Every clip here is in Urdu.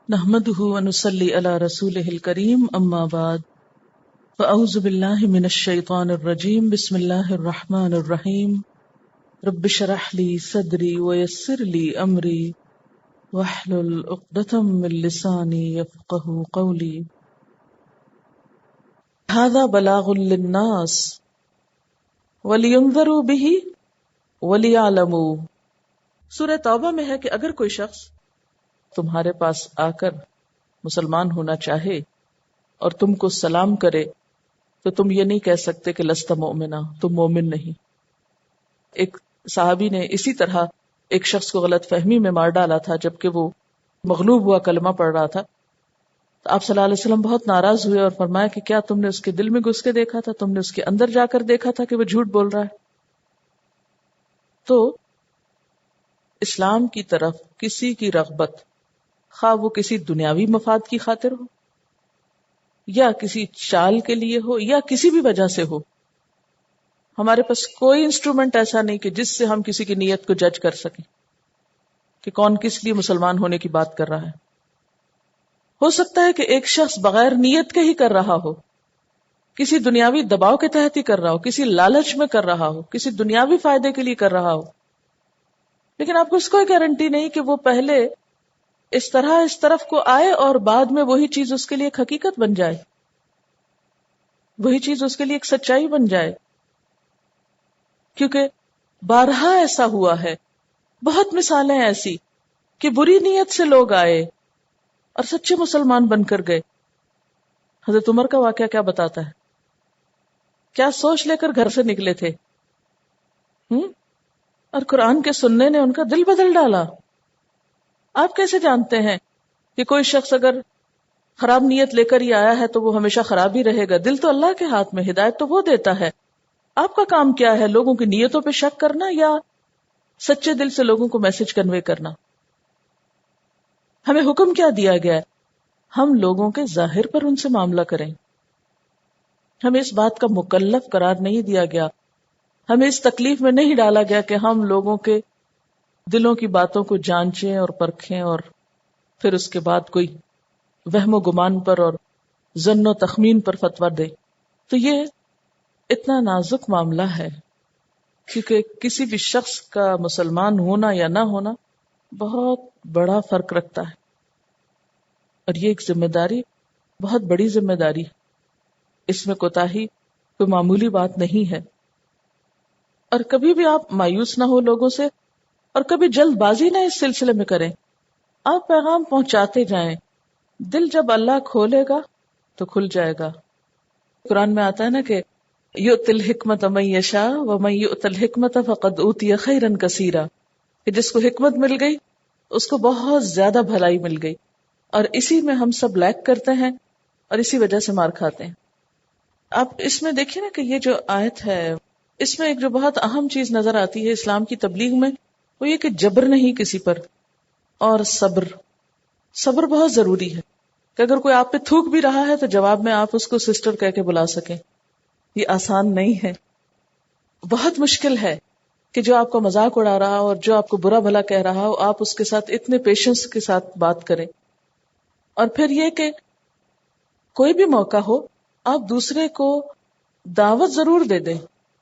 نحمده ونصلي على رسوله الكريم اما بعد فاعوذ بالله من الشيطان الرجيم بسم الله الرحمن الرحيم رب اشرح لي صدري ويسر لي امري واحلل عقدة من لساني يفقهوا قولي هذا بلاغ للناس ولينذروا به وليعلموا۔ سورہ توبہ میں ہے کہ اگر کوئی شخص تمہارے پاس آ کر مسلمان ہونا چاہے اور تم کو سلام کرے تو تم یہ نہیں کہہ سکتے کہ لست مؤمنا، تم مومن نہیں۔ ایک صحابی نے اسی طرح ایک شخص کو غلط فہمی میں مار ڈالا تھا جبکہ وہ مغلوب ہوا کلمہ پڑھ رہا تھا۔ تو آپ صلی اللہ علیہ وسلم بہت ناراض ہوئے اور فرمایا کہ کیا تم نے اس کے دل میں گھس کے دیکھا تھا، تم نے اس کے اندر جا کر دیکھا تھا کہ وہ جھوٹ بول رہا ہے؟ تو اسلام کی طرف کسی کی رغبت، خواہ وہ کسی دنیاوی مفاد کی خاطر ہو یا کسی چال کے لیے ہو یا کسی بھی وجہ سے ہو، ہمارے پاس کوئی انسٹرومنٹ ایسا نہیں کہ جس سے ہم کسی کی نیت کو جج کر سکیں کہ کون کس لیے مسلمان ہونے کی بات کر رہا ہے۔ ہو سکتا ہے کہ ایک شخص بغیر نیت کے ہی کر رہا ہو، کسی دنیاوی دباؤ کے تحت ہی کر رہا ہو، کسی لالچ میں کر رہا ہو، کسی دنیاوی فائدے کے لیے کر رہا ہو، لیکن آپ کو اس کوئی گارنٹی نہیں کہ وہ پہلے اس طرف کو آئے اور بعد میں وہی چیز اس کے لیے ایک حقیقت بن جائے، وہی چیز اس کے لیے ایک سچائی بن جائے۔ کیونکہ بارہا ایسا ہوا ہے، بہت مثالیں ایسی کہ بری نیت سے لوگ آئے اور سچے مسلمان بن کر گئے۔ حضرت عمر کا واقعہ کیا بتاتا ہے، کیا سوچ لے کر گھر سے نکلے تھے اور قرآن کے سننے نے ان کا دل بدل ڈالا۔ آپ کیسے جانتے ہیں کہ کوئی شخص اگر خراب نیت لے کر ہی آیا ہے تو وہ ہمیشہ خراب ہی رہے گا؟ دل تو اللہ کے ہاتھ میں، ہدایت تو وہ دیتا ہے۔ آپ کا کام کیا ہے؟ لوگوں کی نیتوں پہ شک کرنا یا سچے دل سے لوگوں کو میسج کنوے کرنا؟ ہمیں حکم کیا دیا گیا ہے؟ ہم لوگوں کے ظاہر پر ان سے معاملہ کریں۔ ہمیں اس بات کا مکلف قرار نہیں دیا گیا، ہمیں اس تکلیف میں نہیں ڈالا گیا کہ ہم لوگوں کے دلوں کی باتوں کو جانچیں اور پرکھیں اور پھر اس کے بعد کوئی وہم و گمان پر اور ظن و تخمین پر فتویٰ دے۔ تو یہ اتنا نازک معاملہ ہے کیونکہ کسی بھی شخص کا مسلمان ہونا یا نہ ہونا بہت بڑا فرق رکھتا ہے، اور یہ ایک ذمہ داری، بہت بڑی ذمہ داری، اس میں کوتاہی کوئی معمولی بات نہیں ہے۔ اور کبھی بھی آپ مایوس نہ ہو لوگوں سے، اور کبھی جلد بازی نہ اس سلسلے میں کریں۔ آپ پیغام پہنچاتے جائیں، دل جب اللہ کھولے گا تو کھل جائے گا۔ قرآن میں آتا ہے نا کہ یؤتی الحکمۃ من یشاء ومن یؤت الحکمۃ فقد اوتی خیرا کثیرا، کہ جس کو حکمت مل گئی اس کو بہت زیادہ بھلائی مل گئی، اور اسی میں ہم سب لیک کرتے ہیں اور اسی وجہ سے مار کھاتے ہیں۔ آپ اس میں دیکھیں نا کہ یہ جو آیت ہے اس میں ایک جو بہت اہم چیز نظر آتی ہے اسلام کی تبلیغ میں، وہ یہ کہ جبر نہیں کسی پر، اور صبر بہت ضروری ہے کہ اگر کوئی آپ پہ تھوک بھی رہا ہے تو جواب میں آپ اس کو سسٹر کہہ کے بلا سکیں۔ یہ آسان نہیں ہے، بہت مشکل ہے کہ جو آپ کا مذاق اڑا رہا ہو اور جو آپ کو برا بھلا کہہ رہا ہو، آپ اس کے ساتھ اتنے پیشنس کے ساتھ بات کریں۔ اور پھر یہ کہ کوئی بھی موقع ہو آپ دوسرے کو دعوت ضرور دے دیں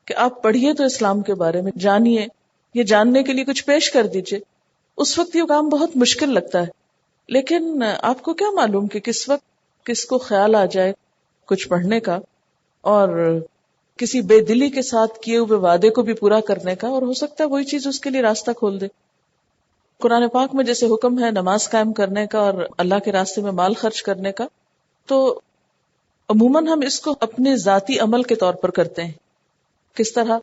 کہ آپ پڑھیے تو اسلام کے بارے میں جانیے، یہ جاننے کے لیے کچھ پیش کر دیجئے۔ اس وقت یہ کام بہت مشکل لگتا ہے، لیکن آپ کو کیا معلوم کہ کس وقت کس کو خیال آ جائے کچھ پڑھنے کا اور کسی بے دلی کے ساتھ کیے ہوئے وعدے کو بھی پورا کرنے کا، اور ہو سکتا ہے وہی چیز اس کے لیے راستہ کھول دے۔ قرآن پاک میں جیسے حکم ہے نماز قائم کرنے کا اور اللہ کے راستے میں مال خرچ کرنے کا، تو عموماً ہم اس کو اپنے ذاتی عمل کے طور پر کرتے ہیں۔ کس طرح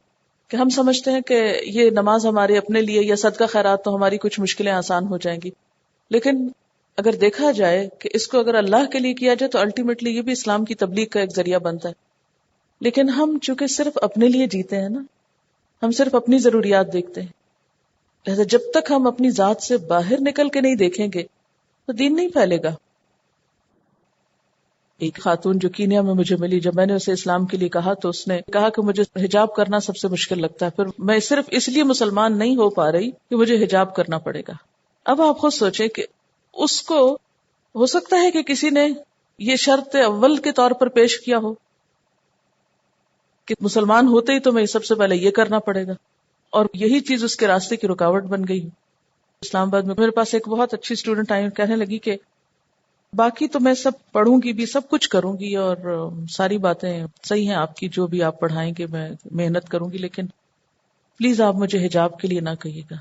کہ ہم سمجھتے ہیں کہ یہ نماز ہمارے اپنے لیے یا صدقہ خیرات تو ہماری کچھ مشکلیں آسان ہو جائیں گی، لیکن اگر دیکھا جائے کہ اس کو اگر اللہ کے لیے کیا جائے تو الٹیمیٹلی یہ بھی اسلام کی تبلیغ کا ایک ذریعہ بنتا ہے۔ لیکن ہم چونکہ صرف اپنے لیے جیتے ہیں نا، ہم صرف اپنی ضروریات دیکھتے ہیں، لہذا جب تک ہم اپنی ذات سے باہر نکل کے نہیں دیکھیں گے تو دین نہیں پھیلے گا۔ ایک خاتون جو کینیا میں مجھے ملی، جب میں نے اسے اسلام کے لیے کہا تو اس نے کہا کہ مجھے حجاب کرنا سب سے مشکل لگتا ہے، پھر میں صرف اس لیے مسلمان نہیں ہو پا رہی کہ مجھے حجاب کرنا پڑے گا۔ اب آپ خود سوچیں کہ اس کو ہو سکتا ہے کہ کسی نے یہ شرط اول کے طور پر پیش کیا ہو کہ مسلمان ہوتے ہی تمہیں سب سے پہلے یہ کرنا پڑے گا، اور یہی چیز اس کے راستے کی رکاوٹ بن گئی۔ اسلام آباد میں میرے پاس ایک بہت اچھی اسٹوڈنٹ آئی، کہنے لگی کہ باقی تو میں سب پڑھوں گی بھی، سب کچھ کروں گی، اور ساری باتیں صحیح ہیں آپ کی، جو بھی آپ پڑھائیں گے میں محنت کروں گی، لیکن پلیز آپ مجھے حجاب کے لیے نہ کہیے گا۔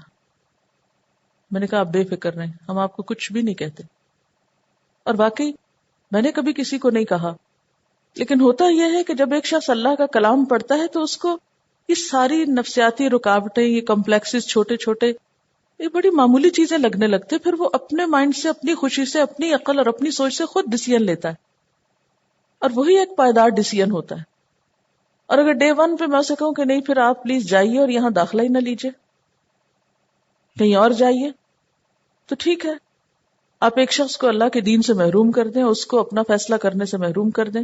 میں نے کہا آپ بے فکر رہیں، ہم آپ کو کچھ بھی نہیں کہتے۔ اور واقعی میں نے کبھی کسی کو نہیں کہا، لیکن ہوتا یہ ہے کہ جب ایک شخص اللہ کا کلام پڑھتا ہے تو اس کو یہ ساری نفسیاتی رکاوٹیں، یہ کمپلیکسز چھوٹے چھوٹے، یہ بڑی معمولی چیزیں لگنے لگتے، پھر وہ اپنے مائنڈ سے، اپنی خوشی سے، اپنی عقل اور اپنی سوچ سے خود ڈیسیژن لیتا ہے، اور وہی ایک پائیدار ڈیسیژن ہوتا ہے۔ اور اگر ڈے 1 پہ میں اسے کہوں کہ نہیں پھر آپ پلیز جائیے اور یہاں داخلہ ہی نہ لیجیے، کہیں اور جائیے، تو ٹھیک ہے، آپ ایک شخص کو اللہ کے دین سے محروم کر دیں، اس کو اپنا فیصلہ کرنے سے محروم کر دیں،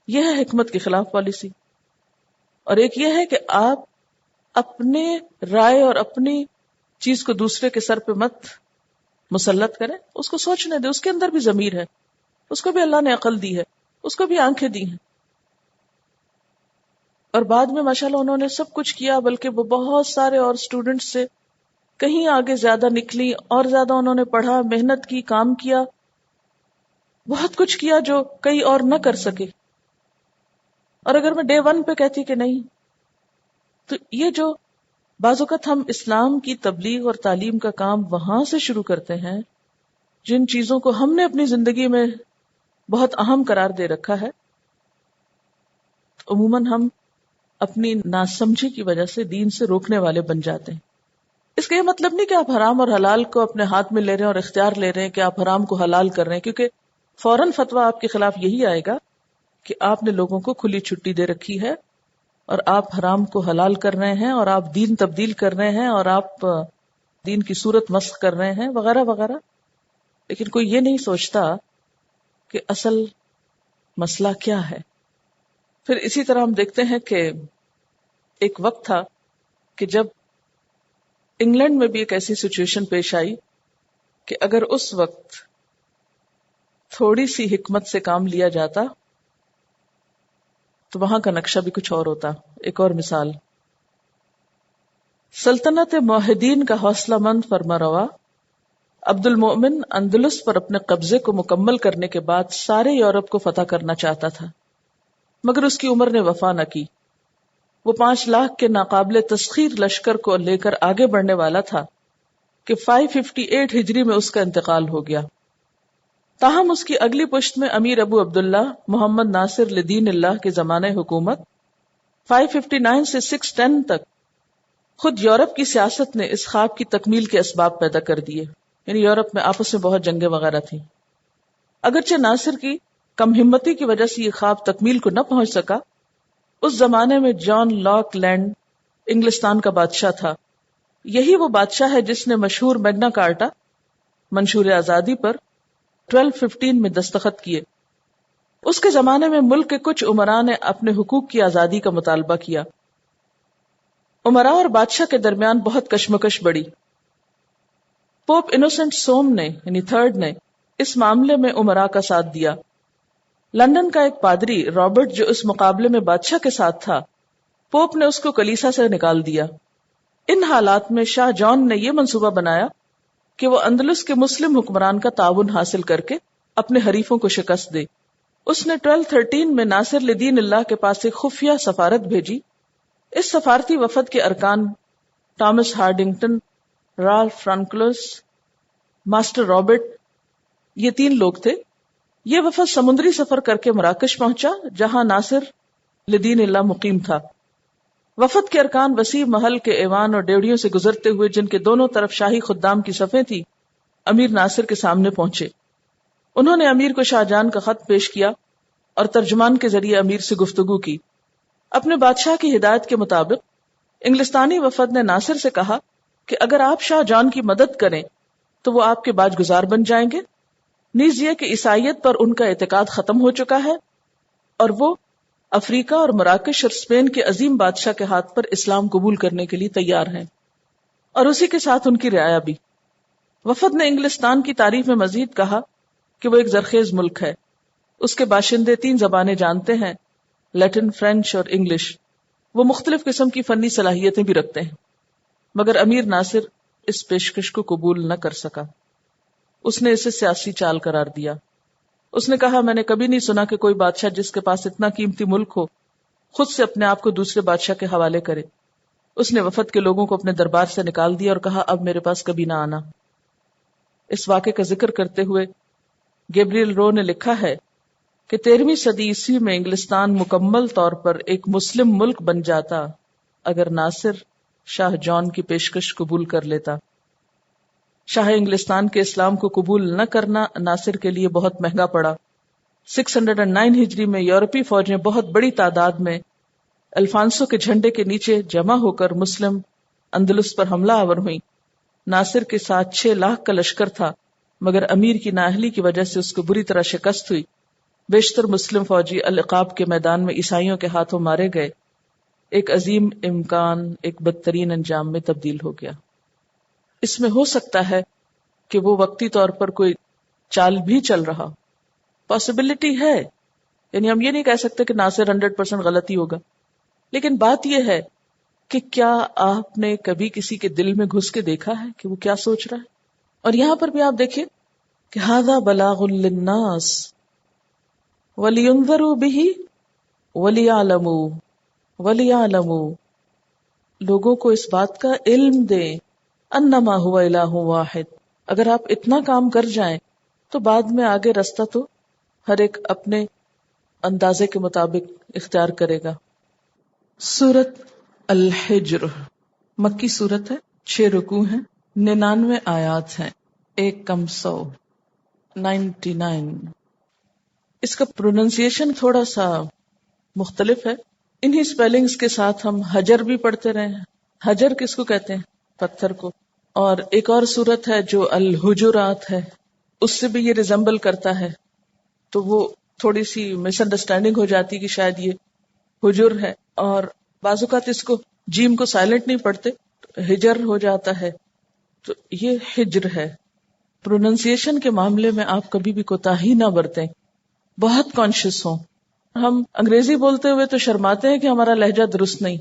یہ ہے حکمت کی خلاف پالیسی۔ اور ایک یہ ہے کہ آپ اپنے رائے اور اپنی چیز کو دوسرے کے سر پہ مت مسلط کریں، اس کو سوچنے دیں، اس کے اندر بھی ضمیر ہے، اس کو بھی اللہ نے عقل دی ہے، اس کو بھی آنکھیں دی ہیں۔ اور بعد میں ماشاءاللہ انہوں نے سب کچھ کیا، بلکہ وہ بہت سارے اور اسٹوڈنٹس سے کہیں آگے زیادہ نکلی، اور زیادہ انہوں نے پڑھا، محنت کی، کام کیا، بہت کچھ کیا جو کئی اور نہ کر سکے۔ اور اگر میں ڈے 1 پہ کہتی کہ نہیں، تو یہ جو بعض اوقات ہم اسلام کی تبلیغ اور تعلیم کا کام وہاں سے شروع کرتے ہیں جن چیزوں کو ہم نے اپنی زندگی میں بہت اہم قرار دے رکھا ہے، عموماً ہم اپنی ناسمجھی کی وجہ سے دین سے روکنے والے بن جاتے ہیں۔ اس کا یہ مطلب نہیں کہ آپ حرام اور حلال کو اپنے ہاتھ میں لے رہے ہیں اور اختیار لے رہے ہیں کہ آپ حرام کو حلال کر رہے ہیں، کیونکہ فوراً فتویٰ آپ کے خلاف یہی آئے گا کہ آپ نے لوگوں کو کھلی چھٹی دے رکھی ہے اور آپ حرام کو حلال کر رہے ہیں، اور آپ دین تبدیل کر رہے ہیں، اور آپ دین کی صورت مسخ کر رہے ہیں، وغیرہ وغیرہ۔ لیکن کوئی یہ نہیں سوچتا کہ اصل مسئلہ کیا ہے۔ پھر اسی طرح ہم دیکھتے ہیں کہ ایک وقت تھا کہ جب انگلینڈ میں بھی ایک ایسی سچویشن پیش آئی کہ اگر اس وقت تھوڑی سی حکمت سے کام لیا جاتا تو وہاں کا نقشہ بھی کچھ اور ہوتا۔ ایک اور مثال، سلطنت موحدین کا حوصلہ مند فرمانروا عبد المؤمن اندلس پر اپنے قبضے کو مکمل کرنے کے بعد سارے یورپ کو فتح کرنا چاہتا تھا، مگر اس کی عمر نے وفا نہ کی۔ وہ 5 لاکھ کے ناقابل تسخیر لشکر کو لے کر آگے بڑھنے والا تھا کہ 558 ہجری میں اس کا انتقال ہو گیا۔ تاہم اس کی اگلی پشت میں امیر ابو عبداللہ محمد ناصر لدین اللہ کے زمانہ حکومت 559 سے 610 تک خود یورپ کی سیاست نے اس خواب کی تکمیل کے اسباب پیدا کر دیے، یعنی یورپ میں آپس میں بہت جنگیں وغیرہ تھیں۔ اگرچہ ناصر کی کم ہمتی کی وجہ سے یہ خواب تکمیل کو نہ پہنچ سکا، اس زمانے میں جان لاک لینڈ انگلستان کا بادشاہ تھا۔ یہی وہ بادشاہ ہے جس نے مشہور میگنا کارٹا منشور آزادی پر 1215 میں دستخط کیے۔ اس کے زمانے میں ملک کے کچھ امراء نے اپنے حقوق کی آزادی کا مطالبہ کیا۔ امراء اور بادشاہ کے درمیان بہت کشمکش بڑھی۔ پوپ انوسنٹ سوم نے یعنی 3 نے اس معاملے میں امراء کا ساتھ دیا۔ لندن کا ایک پادری رابرٹ جو اس مقابلے میں بادشاہ کے ساتھ تھا، پوپ نے اس کو کلیسا سے نکال دیا۔ ان حالات میں شاہ جان نے یہ منصوبہ بنایا کہ وہ اندلس کے مسلم حکمران کا تعاون حاصل کر کے اپنے حریفوں کو شکست دے۔ اس نے 1213 میں ناصر لدین اللہ کے پاس ایک خفیہ سفارت بھیجی۔ اس سفارتی وفد کے ارکان ٹامس ہارڈنگٹن، رالف فرانکلس، ماسٹر رابرٹ، یہ 3 لوگ تھے۔ یہ وفد سمندری سفر کر کے مراکش پہنچا جہاں ناصر لدین اللہ مقیم تھا۔ وفد کے ارکان وسیع محل کے ایوان اور ڈیوڑیوں سے گزرتے ہوئے، جن کے دونوں طرف شاہی خدام کی صفیں تھی، امیر ناصر کے سامنے پہنچے۔ انہوں نے امیر کو شاہ جان کا خط پیش کیا اور ترجمان کے ذریعے امیر سے گفتگو کی۔ اپنے بادشاہ کی ہدایت کے مطابق انگلستانی وفد نے ناصر سے کہا کہ اگر آپ شاہ جان کی مدد کریں تو وہ آپ کے باج گزار بن جائیں گے، نیز یہ کہ عیسائیت پر ان کا اعتقاد ختم ہو چکا ہے اور وہ افریقہ اور مراکش اور اسپین کے عظیم بادشاہ کے ہاتھ پر اسلام قبول کرنے کے لیے تیار ہیں، اور اسی کے ساتھ ان کی رعایا بھی۔ وفد نے انگلستان کی تعریف میں مزید کہا کہ وہ ایک زرخیز ملک ہے. اس کے باشندے 3 زبانیں جانتے ہیں، لیٹن، فرینچ اور انگلش. وہ مختلف قسم کی فنی صلاحیتیں بھی رکھتے ہیں، مگر امیر ناصر اس پیشکش کو قبول نہ کر سکا. اس نے اسے سیاسی چال قرار دیا. اس نے کہا، میں نے کبھی نہیں سنا کہ کوئی بادشاہ جس کے پاس اتنا قیمتی ملک ہو خود سے اپنے آپ کو دوسرے بادشاہ کے حوالے کرے. اس نے وفد کے لوگوں کو اپنے دربار سے نکال دیا اور کہا، اب میرے پاس کبھی نہ آنا. اس واقعے کا ذکر کرتے ہوئے گیبریل رو نے لکھا ہے کہ 13ویں صدی عیسوی میں انگلستان مکمل طور پر ایک مسلم ملک بن جاتا اگر ناصر شاہ جان کی پیشکش قبول کر لیتا. شاہ انگلستان کے اسلام کو قبول نہ کرنا ناصر کے لیے بہت مہنگا پڑا. 609 ہجری میں یورپی فوجیں بہت بڑی تعداد میں الفانسو کے جھنڈے کے نیچے جمع ہو کر مسلم اندلس پر حملہ آور ہوئیں. ناصر کے ساتھ 6 لاکھ کا لشکر تھا، مگر امیر کی نااہلی کی وجہ سے اس کو بری طرح شکست ہوئی. بیشتر مسلم فوجی العقاب کے میدان میں عیسائیوں کے ہاتھوں مارے گئے. ایک عظیم امکان ایک بدترین انجام میں تبدیل ہو گیا. اس میں ہو سکتا ہے کہ وہ وقتی طور پر کوئی چال بھی چل رہا، پاسبلٹی ہے، یعنی ہم یہ نہیں کہہ سکتے کہ ناصر 100% غلطی ہوگا، لیکن بات یہ ہے کہ کیا آپ نے کبھی کسی کے دل میں گھس کے دیکھا ہے کہ وہ کیا سوچ رہا ہے؟ اور یہاں پر بھی آپ دیکھیں کہ ھذا بلاغ للناس وَلِيُنذَرُوا بِهِ وَلِيَعْلَمُوا لوگوں کو اس بات کا علم دیں انما هو الہ واحد. اگر آپ اتنا کام کر جائیں تو بعد میں آگے رستہ تو ہر ایک اپنے اندازے کے مطابق اختیار کرے گا. سورت الحجر مکی سورت ہے، 6 رکوع ہیں، 99 آیات ہیں، 199. اس کا پروننسیشن تھوڑا سا مختلف ہے. انہی سپیلنگز کے ساتھ ہم حجر بھی پڑھتے رہے ہیں. حجر کس کو کہتے ہیں؟ پتھر کو. اور ایک اور سورت ہے جو الحجرات ہے، اس سے بھی یہ ریزمبل کرتا ہے، تو وہ تھوڑی سی مس انڈرسٹینڈنگ ہو جاتی کہ شاید یہ حجر ہے. اور بعض اوقات اس کو جیم کو سائلنٹ نہیں پڑھتے، ہجر ہو جاتا ہے، تو یہ ہجر ہے. پروننسیشن کے معاملے میں آپ کبھی بھی کوتاہی نہ برتیں، بہت کانشیس ہوں. ہم انگریزی بولتے ہوئے تو شرماتے ہیں کہ ہمارا لہجہ درست نہیں،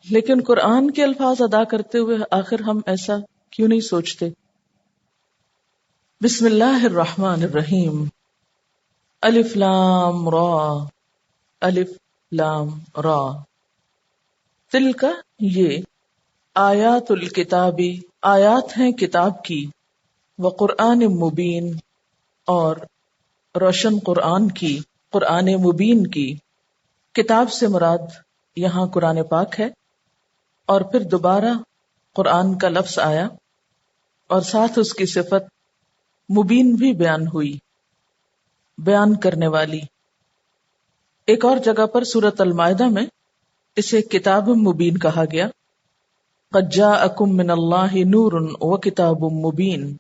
لیکن قرآن کے الفاظ ادا کرتے ہوئے آخر ہم ایسا کیوں نہیں سوچتے؟ بسم اللہ الرحمن الرحیم. الف لام را، الف لام را. تلک یہ، آیات الکتابی آیات ہیں کتاب کی، وقرآن مبین اور روشن قرآن کی، قرآن مبین کی. کتاب سے مراد یہاں قرآن پاک ہے، اور پھر دوبارہ قرآن کا لفظ آیا اور ساتھ اس کی صفت مبین بھی بیان ہوئی، بیان کرنے والی. ایک اور جگہ پر سورۃ المائدہ میں اسے کتاب مبین کہا گیا. قد جاءکم من اللہ نور وکتاب مبین،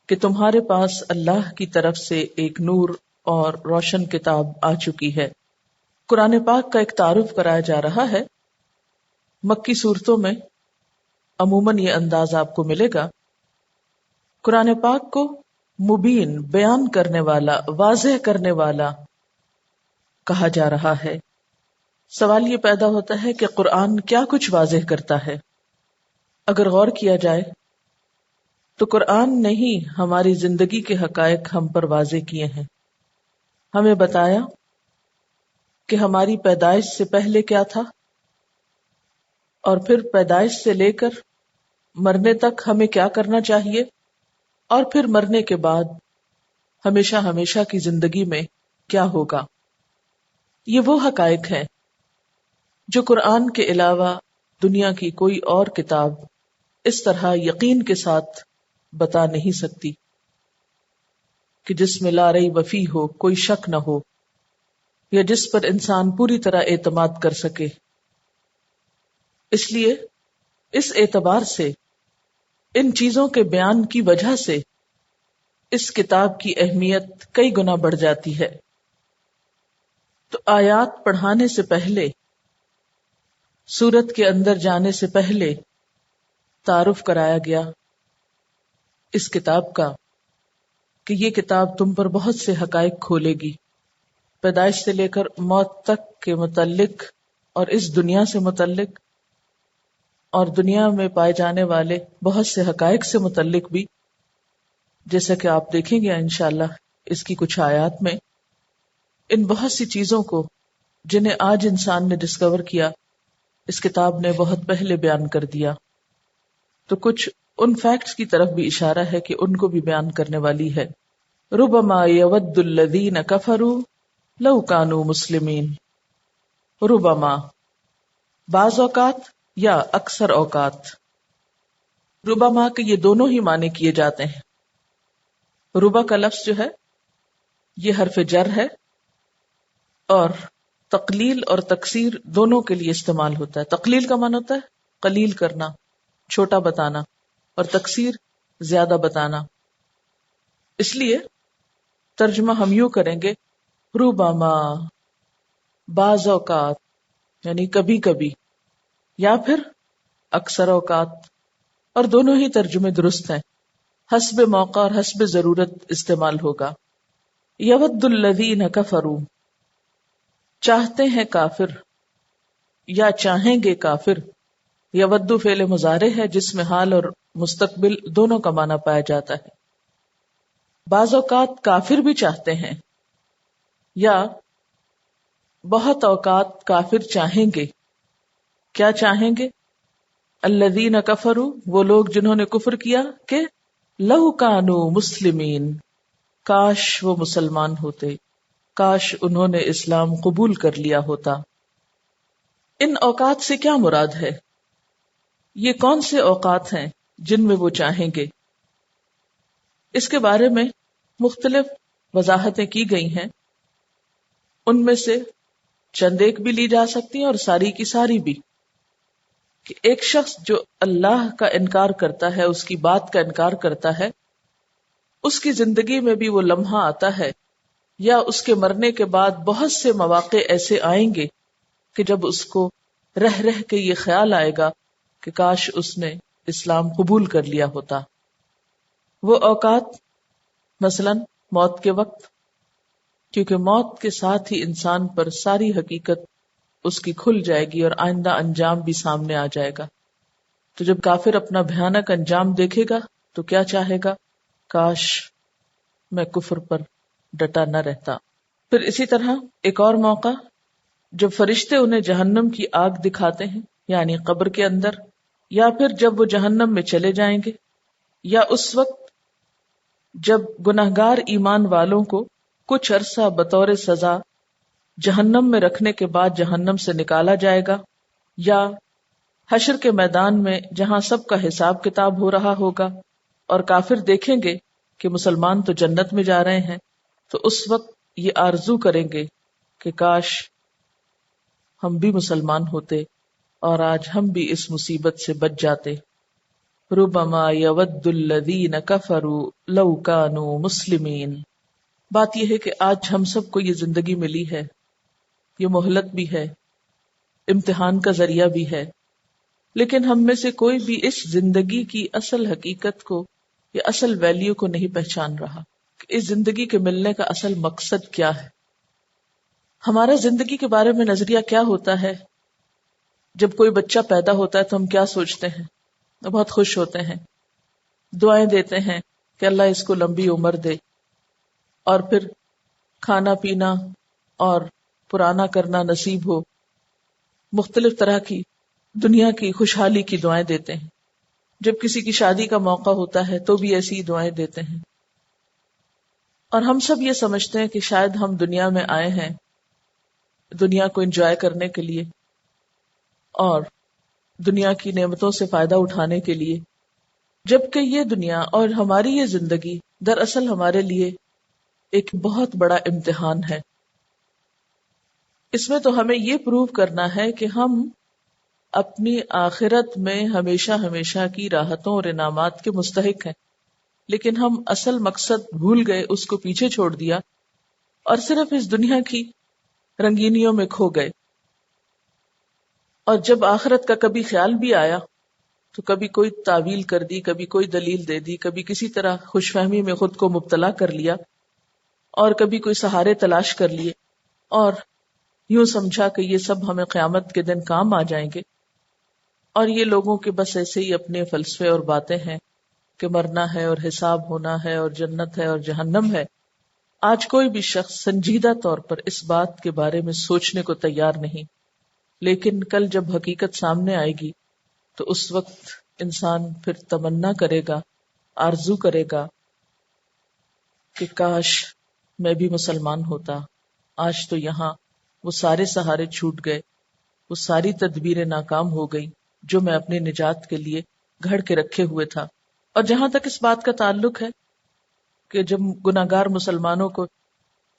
کہ تمہارے پاس اللہ کی طرف سے ایک نور اور روشن کتاب آ چکی ہے. قرآن پاک کا ایک تعارف کرایا جا رہا ہے. مکی صورتوں میں عموماً یہ انداز آپ کو ملے گا. قرآن پاک کو مبین، بیان کرنے والا، واضح کرنے والا کہا جا رہا ہے. سوال یہ پیدا ہوتا ہے کہ قرآن کیا کچھ واضح کرتا ہے؟ اگر غور کیا جائے تو قرآن نے ہی ہماری زندگی کے حقائق ہم پر واضح کیے ہیں. ہمیں بتایا کہ ہماری پیدائش سے پہلے کیا تھا، اور پھر پیدائش سے لے کر مرنے تک ہمیں کیا کرنا چاہیے، اور پھر مرنے کے بعد ہمیشہ ہمیشہ کی زندگی میں کیا ہوگا. یہ وہ حقائق ہیں جو قرآن کے علاوہ دنیا کی کوئی اور کتاب اس طرح یقین کے ساتھ بتا نہیں سکتی، کہ جس میں لا ریب فیہ ہو، کوئی شک نہ ہو، یا جس پر انسان پوری طرح اعتماد کر سکے. اس لیے اس اعتبار سے، ان چیزوں کے بیان کی وجہ سے اس کتاب کی اہمیت کئی گنا بڑھ جاتی ہے. تو آیات پڑھانے سے پہلے، سورت کے اندر جانے سے پہلے تعارف کرایا گیا اس کتاب کا کہ یہ کتاب تم پر بہت سے حقائق کھولے گی، پیدائش سے لے کر موت تک کے متعلق اور اس دنیا سے متعلق اور دنیا میں پائے جانے والے بہت سے حقائق سے متعلق بھی، جیسا کہ آپ دیکھیں گے انشاءاللہ اس کی کچھ آیات میں۔ ان بہت سی چیزوں کو جنہیں آج انسان نے ڈسکور کیا، اس کتاب نے بہت پہلے بیان کر دیا۔ تو کچھ ان فیکٹس کی طرف بھی اشارہ ہے کہ ان کو بھی بیان کرنے والی ہے۔ ربما یود الذین کفروا لو کانوا مسلمین، ربما بعض اوقات یا اکثر اوقات، ربما کے یہ دونوں ہی معنی کیے جاتے ہیں۔ ربا کا لفظ جو ہے یہ حرف جر ہے اور تقلیل اور تکثیر دونوں کے لیے استعمال ہوتا ہے۔ تقلیل کا معنی ہوتا ہے قلیل کرنا، چھوٹا بتانا، اور تکثیر زیادہ بتانا۔ اس لیے ترجمہ ہم یوں کریں گے، ربما بعض اوقات یعنی کبھی کبھی، یا پھر اکثر اوقات، اور دونوں ہی ترجمے درست ہیں، حسب موقع اور حسب ضرورت استعمال ہوگا۔ یود الذین کفروا، چاہتے ہیں کافر یا چاہیں گے کافر۔ یود فعل مضارع ہے جس میں حال اور مستقبل دونوں کا معنی پایا جاتا ہے۔ بعض اوقات کافر بھی چاہتے ہیں یا بہت اوقات کافر چاہیں گے۔ کیا چاہیں گے؟ الذین کفروا، وہ لوگ جنہوں نے کفر کیا، کہ لو کانوا مسلمین، کاش وہ مسلمان ہوتے، کاش انہوں نے اسلام قبول کر لیا ہوتا۔ ان اوقات سے کیا مراد ہے؟ یہ کون سے اوقات ہیں جن میں وہ چاہیں گے؟ اس کے بارے میں مختلف وضاحتیں کی گئی ہیں، ان میں سے چند ایک بھی لی جا سکتی ہیں اور ساری کی ساری بھی، کہ ایک شخص جو اللہ کا انکار کرتا ہے، اس کی بات کا انکار کرتا ہے، اس کی زندگی میں بھی وہ لمحہ آتا ہے یا اس کے مرنے کے بعد بہت سے مواقع ایسے آئیں گے کہ جب اس کو رہ رہ کے یہ خیال آئے گا کہ کاش اس نے اسلام قبول کر لیا ہوتا۔ وہ اوقات مثلا موت کے وقت، کیونکہ موت کے ساتھ ہی انسان پر ساری حقیقت اس کی کھل جائے گی اور آئندہ انجام بھی سامنے آ جائے گا۔ تو جب کافر اپنا بھیانک انجام دیکھے گا تو کیا چاہے گا؟ کاش میں کفر پر ڈٹا نہ رہتا۔ پھر اسی طرح ایک اور موقع، جب فرشتے انہیں جہنم کی آگ دکھاتے ہیں، یعنی قبر کے اندر، یا پھر جب وہ جہنم میں چلے جائیں گے، یا اس وقت جب گناہگار ایمان والوں کو کچھ عرصہ بطور سزا جہنم میں رکھنے کے بعد جہنم سے نکالا جائے گا، یا حشر کے میدان میں جہاں سب کا حساب کتاب ہو رہا ہوگا اور کافر دیکھیں گے کہ مسلمان تو جنت میں جا رہے ہیں، تو اس وقت یہ آرزو کریں گے کہ کاش ہم بھی مسلمان ہوتے اور آج ہم بھی اس مصیبت سے بچ جاتے۔ ربما یود الذین کفروا لو کانوا مسلمین۔ بات یہ ہے کہ آج ہم سب کو یہ زندگی ملی ہے، یہ مہلت بھی ہے، امتحان کا ذریعہ بھی ہے، لیکن ہم میں سے کوئی بھی اس زندگی کی اصل حقیقت کو یا اصل ویلیو کو نہیں پہچان رہا کہ اس زندگی کے ملنے کا اصل مقصد کیا ہے۔ ہمارا زندگی کے بارے میں نظریہ کیا ہوتا ہے؟ جب کوئی بچہ پیدا ہوتا ہے تو ہم کیا سوچتے ہیں؟ بہت خوش ہوتے ہیں، دعائیں دیتے ہیں کہ اللہ اس کو لمبی عمر دے، اور پھر کھانا پینا اور پرانا کرنا نصیب ہو، مختلف طرح کی دنیا کی خوشحالی کی دعائیں دیتے ہیں۔ جب کسی کی شادی کا موقع ہوتا ہے تو بھی ایسی دعائیں دیتے ہیں، اور ہم سب یہ سمجھتے ہیں کہ شاید ہم دنیا میں آئے ہیں دنیا کو انجوائے کرنے کے لیے اور دنیا کی نعمتوں سے فائدہ اٹھانے کے لیے، جبکہ یہ دنیا اور ہماری یہ زندگی دراصل ہمارے لیے ایک بہت بڑا امتحان ہے۔ اس میں تو ہمیں یہ پروو کرنا ہے کہ ہم اپنی آخرت میں ہمیشہ ہمیشہ کی راحتوں اور انعامات کے مستحق ہیں، لیکن ہم اصل مقصد بھول گئے، اس کو پیچھے چھوڑ دیا اور صرف اس دنیا کی رنگینیوں میں کھو گئے۔ اور جب آخرت کا کبھی خیال بھی آیا تو کبھی کوئی تعویل کر دی، کبھی کوئی دلیل دے دی، کبھی کسی طرح خوش فہمی میں خود کو مبتلا کر لیا، اور کبھی کوئی سہارے تلاش کر لیے، اور یوں سمجھا کہ یہ سب ہمیں قیامت کے دن کام آ جائیں گے. اور یہ لوگوں کے بس ایسے ہی اپنے فلسفے اور باتیں ہیں کہ مرنا ہے اور حساب ہونا ہے اور جنت ہے اور جہنم ہے. آج کوئی بھی شخص سنجیدہ طور پر اس بات کے بارے میں سوچنے کو تیار نہیں، لیکن کل جب حقیقت سامنے آئے گی تو اس وقت انسان پھر تمنا کرے گا، آرزو کرے گا کہ کاش میں بھی مسلمان ہوتا. آج تو یہاں وہ سارے سہارے چھوٹ گئے، وہ ساری تدبیریں ناکام ہو گئی جو میں اپنی نجات کے لیے گھڑ کے رکھے ہوئے تھا. اور جہاں تک اس بات کا تعلق ہے کہ جب گناہگار مسلمانوں کو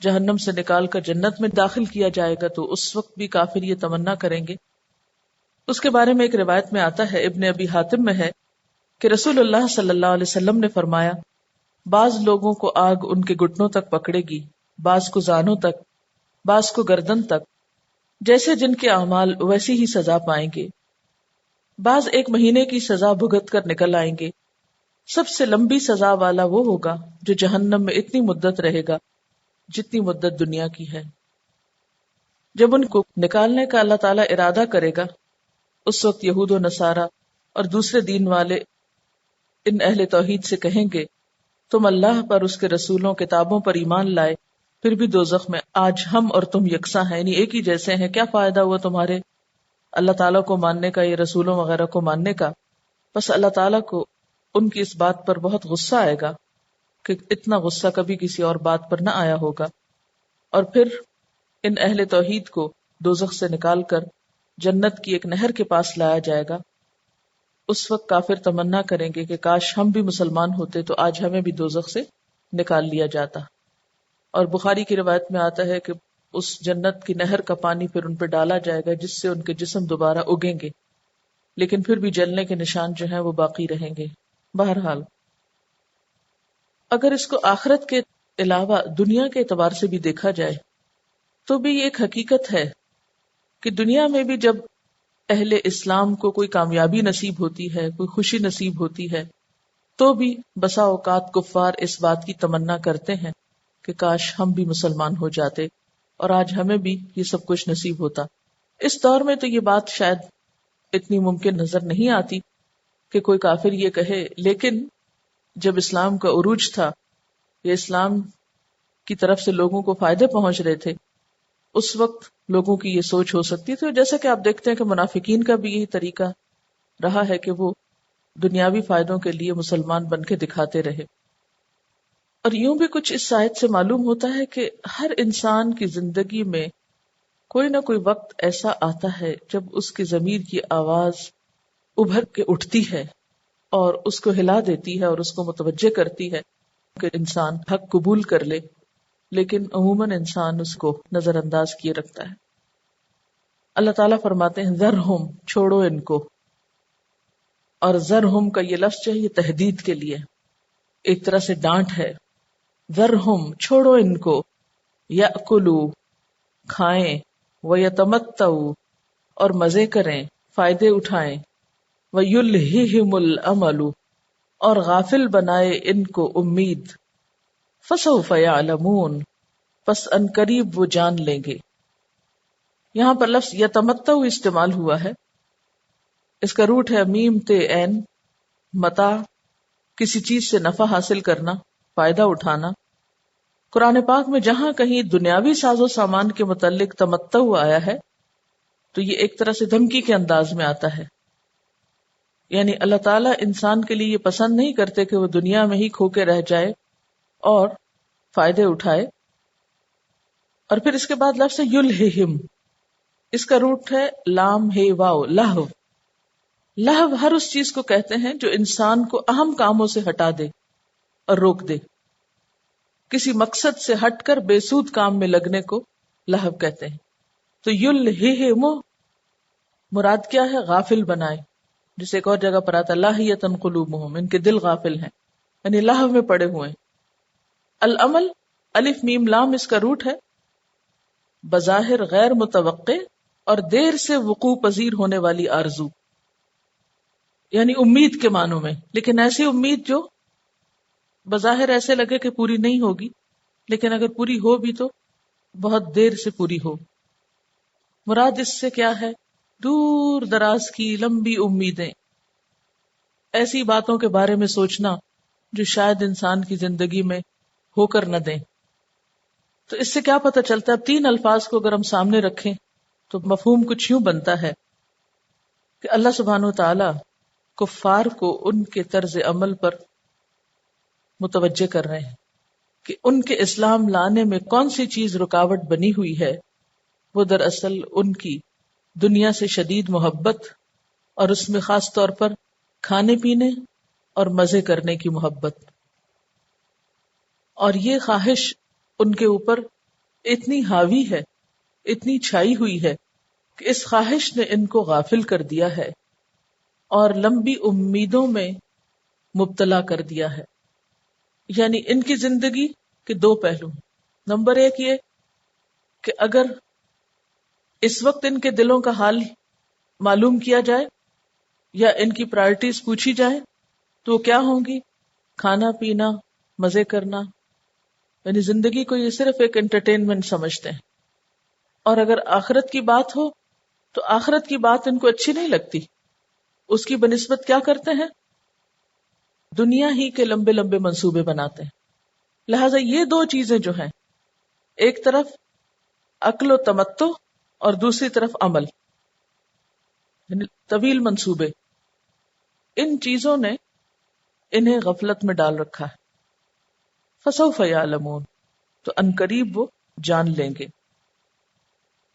جہنم سے نکال کر جنت میں داخل کیا جائے گا تو اس وقت بھی کافر یہ تمنا کریں گے. اس کے بارے میں ایک روایت میں آتا ہے، ابن ابی حاتم میں ہے کہ رسول اللہ صلی اللہ علیہ وسلم نے فرمایا، بعض لوگوں کو آگ ان کے گھٹنوں تک پکڑے گی، بعض کو زانوں تک، بعض کو گردن تک، جیسے جن کے اعمال ویسی ہی سزا پائیں گے. بعض 1 مہینے کی سزا بھگت کر نکل آئیں گے. سب سے لمبی سزا والا وہ ہوگا جو جہنم میں اتنی مدت رہے گا جتنی مدت دنیا کی ہے. جب ان کو نکالنے کا اللہ تعالیٰ ارادہ کرے گا، اس وقت یہود و نصارہ اور دوسرے دین والے ان اہل توحید سے کہیں گے، تم اللہ پر، اس کے رسولوں، کتابوں پر ایمان لائے، پھر بھی دوزخ میں آج ہم اور تم یکساں ہیں، یعنی ایک ہی جیسے ہیں. کیا فائدہ ہوا تمہارے اللہ تعالیٰ کو ماننے کا، یہ رسولوں وغیرہ کو ماننے کا؟ بس اللہ تعالیٰ کو ان کی اس بات پر بہت غصہ آئے گا کہ اتنا غصہ کبھی کسی اور بات پر نہ آیا ہوگا. اور پھر ان اہل توحید کو دوزخ سے نکال کر جنت کی ایک نہر کے پاس لایا جائے گا. اس وقت کافر تمنا کریں گے کہ کاش ہم بھی مسلمان ہوتے تو آج ہمیں بھی دوزخ سے نکال لیا جاتا. اور بخاری کی روایت میں آتا ہے کہ اس جنت کی نہر کا پانی پھر ان پہ ڈالا جائے گا جس سے ان کے جسم دوبارہ اگیں گے، لیکن پھر بھی جلنے کے نشان جو ہیں وہ باقی رہیں گے. بہرحال اگر اس کو آخرت کے علاوہ دنیا کے اعتبار سے بھی دیکھا جائے تو بھی یہ ایک حقیقت ہے کہ دنیا میں بھی جب اہل اسلام کو کوئی کامیابی نصیب ہوتی ہے، کوئی خوشی نصیب ہوتی ہے، تو بھی بسا اوقات کفار اس بات کی تمنا کرتے ہیں کہ کاش ہم بھی مسلمان ہو جاتے اور آج ہمیں بھی یہ سب کچھ نصیب ہوتا. اس دور میں تو یہ بات شاید اتنی ممکن نظر نہیں آتی کہ کوئی کافر یہ کہے، لیکن جب اسلام کا عروج تھا یا اسلام کی طرف سے لوگوں کو فائدے پہنچ رہے تھے، اس وقت لوگوں کی یہ سوچ ہو سکتی تھی. جیسا کہ آپ دیکھتے ہیں کہ منافقین کا بھی یہی طریقہ رہا ہے کہ وہ دنیاوی فائدوں کے لیے مسلمان بن کے دکھاتے رہے. اور یوں بھی کچھ اس آیت سے معلوم ہوتا ہے کہ ہر انسان کی زندگی میں کوئی نہ کوئی وقت ایسا آتا ہے جب اس کی ضمیر کی آواز ابھر کے اٹھتی ہے اور اس کو ہلا دیتی ہے اور اس کو متوجہ کرتی ہے کہ انسان حق قبول کر لے، لیکن عموماً انسان اس کو نظر انداز کیے رکھتا ہے. اللہ تعالیٰ فرماتے ہیں ذرہم، چھوڑو ان کو. اور ذرہم کا یہ لفظ جو ہے یہ تہدید کے لیے ایک طرح سے ڈانٹ ہے. ذرہم، چھوڑو ان کو، یأکلوا، کھائیں، ویتمتعوا، اور مزے کریں، فائدے اٹھائیں، ویلہہم الامل، اور غافل بنائے ان کو امید، فسوف یعلمون، پس ان قریب وہ جان لیں گے. یہاں پر لفظ یتمتع استعمال ہوا ہے. اس کا روٹ ہے میم تے عین، متاع، کسی چیز سے نفع حاصل کرنا، فائدہ اٹھانا. قرآن پاک میں جہاں کہیں دنیاوی ساز و سامان کے متعلق تمتع آیا ہے تو یہ ایک طرح سے دھمکی کے انداز میں آتا ہے. یعنی اللہ تعالیٰ انسان کے لیے یہ پسند نہیں کرتے کہ وہ دنیا میں ہی کھو کے رہ جائے اور فائدے اٹھائے. اور پھر اس کے بعد لفظ یلہہم، اس کا روٹ ہے لام ہے واو، لہو. لہو ہر اس چیز کو کہتے ہیں جو انسان کو اہم کاموں سے ہٹا دے اور روک دے. کسی مقصد سے ہٹ کر بے سود کام میں لگنے کو لہو کہتے ہیں. تو یلہہم مراد کیا ہے؟ غافل بنائے. جسے ایک اور جگہ پر آتا ہے لاہیۃ قلوبہم، ان کے دل غافل ہیں، یعنی لہو میں پڑے ہوئے ہیں. العمل، الف میم لام، اس کا روٹ ہے بظاہر غیر متوقع اور دیر سے وقوع پذیر ہونے والی آرزو. یعنی امید کے معنوں میں، لیکن ایسی امید جو بظاہر ایسے لگے کہ پوری نہیں ہوگی، لیکن اگر پوری ہو بھی تو بہت دیر سے پوری ہو۔ مراد اس سے کیا ہے؟ دور دراز کی لمبی امیدیں، ایسی باتوں کے بارے میں سوچنا جو شاید انسان کی زندگی میں ہو کر نہ دیں۔ تو اس سے کیا پتہ چلتا ہے؟ اب تین الفاظ کو اگر ہم سامنے رکھیں تو مفہوم کچھ یوں بنتا ہے کہ اللہ سبحانہ و تعالی کفار کو ان کے طرز عمل پر متوجہ کر رہے ہیں کہ ان کے اسلام لانے میں کون سی چیز رکاوٹ بنی ہوئی ہے۔ وہ دراصل ان کی دنیا سے شدید محبت، اور اس میں خاص طور پر کھانے پینے اور مزے کرنے کی محبت، اور یہ خواہش ان کے اوپر اتنی حاوی ہے، اتنی چھائی ہوئی ہے کہ اس خواہش نے ان کو غافل کر دیا ہے اور لمبی امیدوں میں مبتلا کر دیا ہے۔ یعنی ان کی زندگی کے دو پہلو ہیں۔ نمبر ایک یہ کہ اگر اس وقت ان کے دلوں کا حال معلوم کیا جائے یا ان کی پرائرٹیز پوچھی جائے تو وہ کیا ہوں گی؟ کھانا پینا، مزے کرنا، یعنی زندگی کو یہ صرف ایک انٹرٹینمنٹ سمجھتے ہیں۔ اور اگر آخرت کی بات ہو تو آخرت کی بات ان کو اچھی نہیں لگتی، اس کی بنسبت کیا کرتے ہیں؟ دنیا ہی کے لمبے لمبے منصوبے بناتے ہیں۔ لہٰذا یہ دو چیزیں جو ہیں، ایک طرف عقل و تمتع اور دوسری طرف عمل، یعنی طویل منصوبے، ان چیزوں نے انہیں غفلت میں ڈال رکھا ہے۔ فسوف یعلمون، تو عنقریب وہ جان لیں گے۔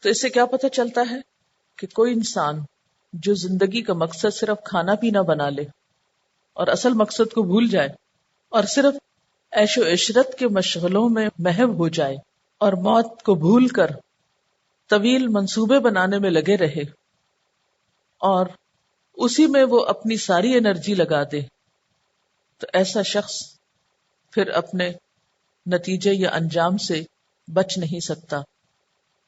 تو اس سے کیا پتہ چلتا ہے کہ کوئی انسان جو زندگی کا مقصد صرف کھانا پینا بنا لے اور اصل مقصد کو بھول جائے اور صرف عیش و عشرت کے مشغلوں میں محو ہو جائے اور موت کو بھول کر طویل منصوبے بنانے میں لگے رہے اور اسی میں وہ اپنی ساری انرجی لگا دے، تو ایسا شخص پھر اپنے نتیجے یا انجام سے بچ نہیں سکتا۔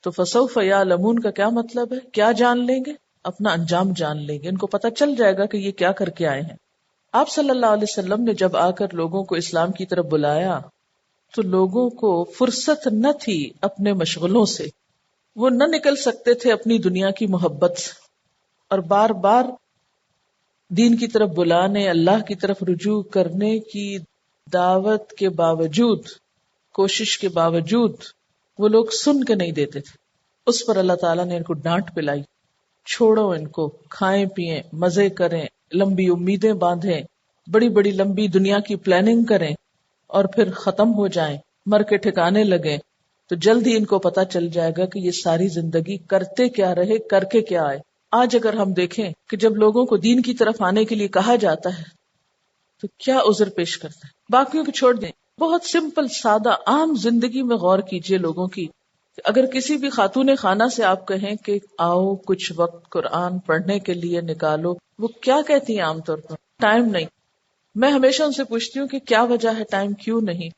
تو فسوف یعلمون کا کیا مطلب ہے؟ کیا جان لیں گے؟ اپنا انجام جان لیں گے، ان کو پتہ چل جائے گا کہ یہ کیا کر کے آئے ہیں۔ آپ صلی اللہ علیہ وسلم نے جب آ کر لوگوں کو اسلام کی طرف بلایا تو لوگوں کو فرصت نہ تھی اپنے مشغلوں سے، وہ نہ نکل سکتے تھے اپنی دنیا کی محبت سے، اور بار بار دین کی طرف بلانے، اللہ کی طرف رجوع کرنے کی دعوت کے باوجود، کوشش کے باوجود وہ لوگ سن کے نہیں دیتے تھے۔ اس پر اللہ تعالیٰ نے ان کو ڈانٹ پلائی، چھوڑو ان کو، کھائیں پیئیں، مزے کریں، لمبی امیدیں باندھیں، بڑی بڑی لمبی دنیا کی پلاننگ کریں اور پھر ختم ہو جائیں، مر کے ٹھکانے لگیں، تو جلد ہی ان کو پتا چل جائے گا کہ یہ ساری زندگی کرتے کیا رہے، کر کے کیا آئے۔ آج اگر ہم دیکھیں کہ جب لوگوں کو دین کی طرف آنے کے لیے کہا جاتا ہے تو کیا عذر پیش کرتے ہیں؟ باقیوں کو چھوڑ دیں، بہت سمپل سادہ عام زندگی میں غور کیجئے لوگوں کی۔ اگر کسی بھی خاتون خانہ سے آپ کہیں کہ آؤ کچھ وقت قرآن پڑھنے کے لیے نکالو، وہ کیا کہتی ہیں عام طور پر؟ ٹائم نہیں۔ میں ہمیشہ ان سے پوچھتی ہوں کہ کیا وجہ ہے، ٹائم کیوں نہیں؟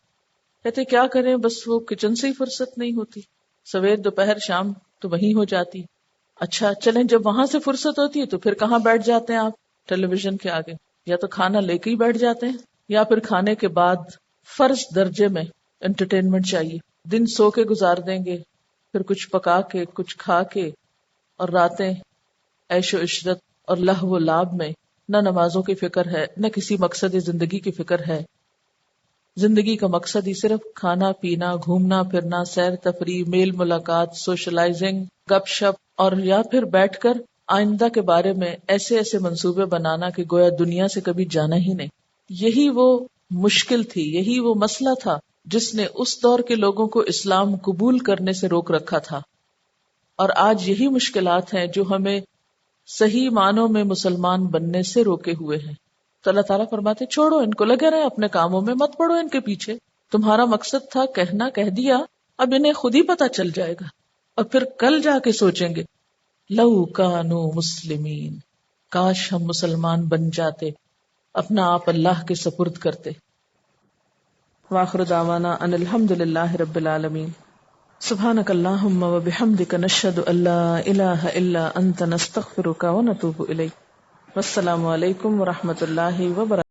کہتے کیا کریں، بس وہ کچن سے ہی فرصت نہیں ہوتی، سویر دوپہر شام تو وہیں ہو جاتی۔ اچھا چلیں، جب وہاں سے فرصت ہوتی ہے تو پھر کہاں بیٹھ جاتے ہیں آپ؟ ٹیلی ویژن کے آگے، یا تو کھانا لے کے ہی بیٹھ جاتے ہیں، یا پھر کھانے کے بعد فرض درجے میں انٹرٹینمنٹ چاہیے۔ دن سو کے گزار دیں گے، پھر کچھ پکا کے کچھ کھا کے، اور راتیں عیش و عشرت اور لہو و لعب میں، نہ نمازوں کی فکر ہے، نہ کسی مقصد زندگی کی فکر ہے۔ زندگی کا مقصد ہی صرف کھانا پینا، گھومنا پھرنا، سیر تفریح، میل ملاقات، سوشلائزنگ، گپ شپ، اور یا پھر بیٹھ کر آئندہ کے بارے میں ایسے ایسے منصوبے بنانا کہ گویا دنیا سے کبھی جانا ہی نہیں۔ یہی وہ مشکل تھی، یہی وہ مسئلہ تھا جس نے اس دور کے لوگوں کو اسلام قبول کرنے سے روک رکھا تھا، اور آج یہی مشکلات ہیں جو ہمیں صحیح معنوں میں مسلمان بننے سے روکے ہوئے ہیں۔ تو اللہ تعالیٰ فرماتے چھوڑو ان کو، لگے رہے اپنے کاموں میں، مت پڑو ان کے پیچھے۔ تمہارا مقصد تھا کہنا، کہہ دیا، اب انہیں خود ہی پتہ چل جائے گا، اور پھر کل جا کے سوچیں گے لو کانوا مسلمین، کاش ہم مسلمان بن جاتے، اپنا آپ اللہ کے سپرد کرتے۔ وآخر دعوانا ان الحمد للہ رب العالمین۔ سبحانک اللہم وبحمدک نشہد ان لا الہ الا انت نستغفرک ونتوب الیک۔ والسلام علیکم ورحمۃ اللہ وبرکاتہ.